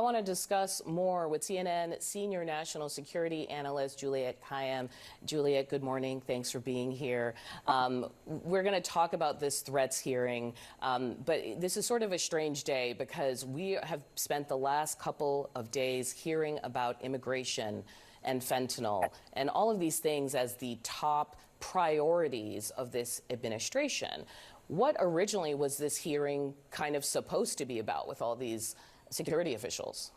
I want to discuss more with CNN senior national security analyst Juliet Kayyem. Juliet, good morning. Thanks for being here. We're going to talk about this threats hearing, but this is sort of a strange day because we have spent the last couple of days hearing about immigration and fentanyl and all of these things as the top priorities of this administration. What originally was this hearing kind of supposed to be about with all these security officials?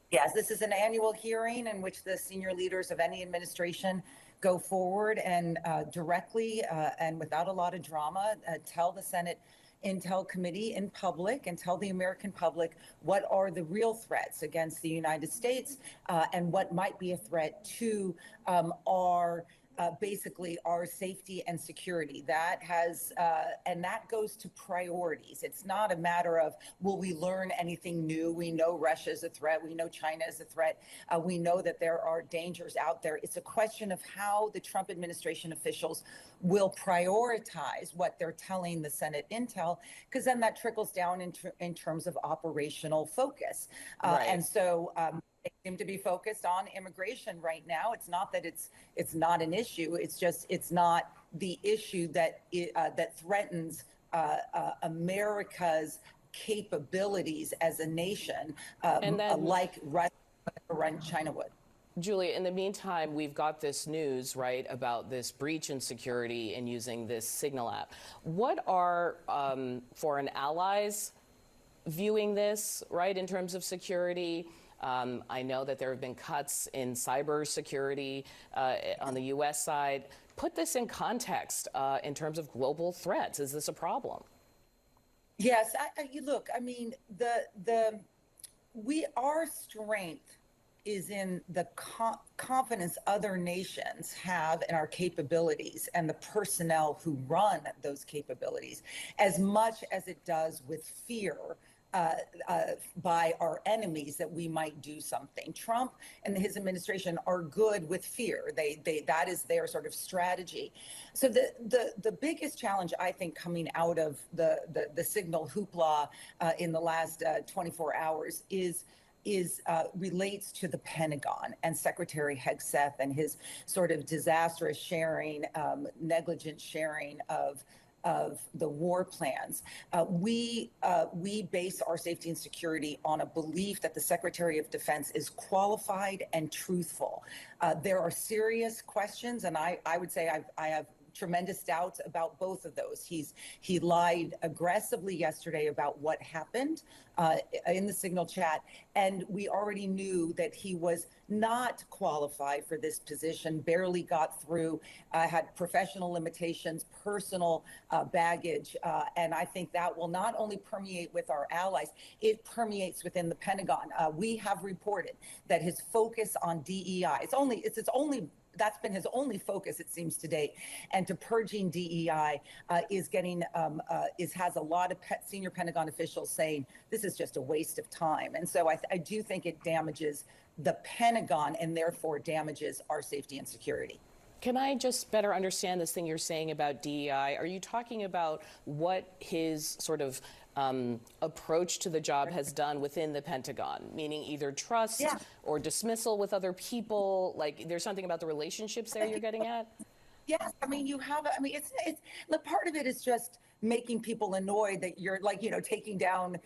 Yes, this is an annual hearing in which the senior leaders of any administration go forward and directly and without a lot of drama tell the Senate Intel Committee in public and tell the American public what are the real threats against the United States and what might be a threat to our basically our safety and security. That has, and that goes to priorities. It's not a matter of, will we learn anything new? We know Russia is a threat. We know China is a threat. We know that there are dangers out there. It's a question of how the Trump administration officials will prioritize what they're telling the Senate Intel, because then that trickles down in terms of operational focus. Right. And so, they seem to be focused on immigration right now. It's not that it's not an issue. It's just it's not the issue that that threatens America's capabilities as a nation, And then, like Russia or China would. Julia, in the meantime, we've got this news, right, about this breach in security and using this Signal app. What are foreign allies viewing this, right, in terms of security? I know that there have been cuts in cybersecurity on the U.S. side. Put this in context in terms of global threats. Is this a problem? Yes, look. I mean, our strength is in the confidence other nations have in our capabilities and the personnel who run those capabilities, as much as it does with fear by our enemies that we might do something. Trump and his administration are good with fear. That is their sort of strategy. So the biggest challenge, I think, coming out of the Signal hoopla in the last 24 hours relates to the Pentagon and Secretary Hegseth and his sort of disastrous sharing, negligent sharing of the war plans. We base our safety and security on a belief that the Secretary of Defense is qualified and truthful. There are serious questions, and I would say I have tremendous doubts about both of those. He lied aggressively yesterday about what happened in the Signal chat, and we already knew that he was not qualified for this position, barely got through, had professional limitations, personal baggage, and I think that will not only permeate with our allies, it permeates within the Pentagon. We have reported that his focus on DEI, that's been his only focus, it seems, to date. And to purging DEI has a lot of senior Pentagon officials saying this is just a waste of time. And so I do think it damages the Pentagon and therefore damages our safety and security. Can I just better understand this thing you're saying about DEI? Are you talking about what his sort of approach to the job has done within the Pentagon, meaning either trust or dismissal with other people? Like, there's something about the relationships there you're getting at? Yes, I mean, it's the part of it is just making people annoyed that you're taking down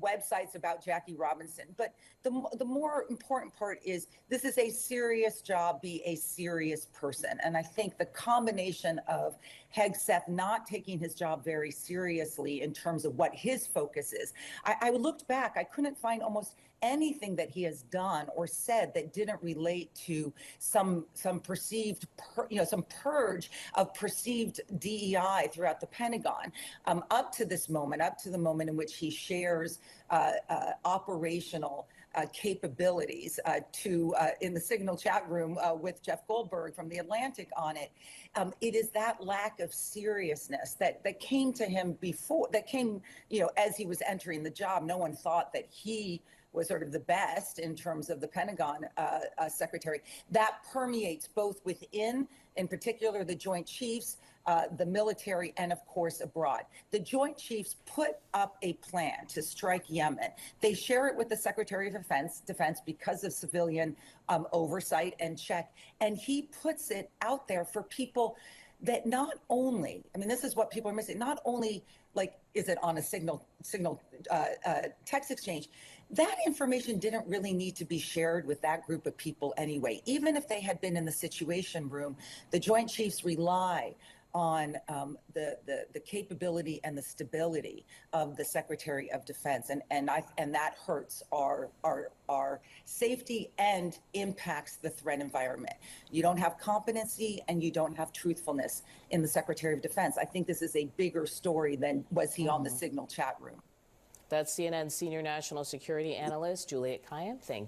websites about Jackie Robinson. But the more important part is this is a serious job, be a serious person. And I think the combination of Hegseth not taking his job very seriously in terms of what his focus is. I looked back, I couldn't find almost anything that he has done or said that didn't relate to some perceived, some purge of perceived DEI throughout the Pentagon, up to the moment in which he shares operational capabilities in the Signal chat room with Jeff Goldberg from The Atlantic on it. It is that lack of seriousness that came to him as he was entering the job. No one thought that he was sort of the best in terms of the Pentagon secretary. That permeates both within, in particular, the Joint Chiefs, the military, and of course abroad. The Joint Chiefs put up a plan to strike Yemen. They share it with the Secretary of Defense because of civilian oversight and check, and he puts it out there for people that not only, I mean, this is what people are missing, not only like, is it on a signal text exchange, that information didn't really need to be shared with that group of people anyway. Even if they had been in the Situation Room, the Joint Chiefs rely on the capability and the stability of the Secretary of Defense, and that hurts our safety and impacts the threat environment. You don't have competency and you don't have truthfulness in the Secretary of Defense. I think this is a bigger story than was he on the Signal chat room. That's CNN senior national security analyst Juliette Kayyem. Thank you.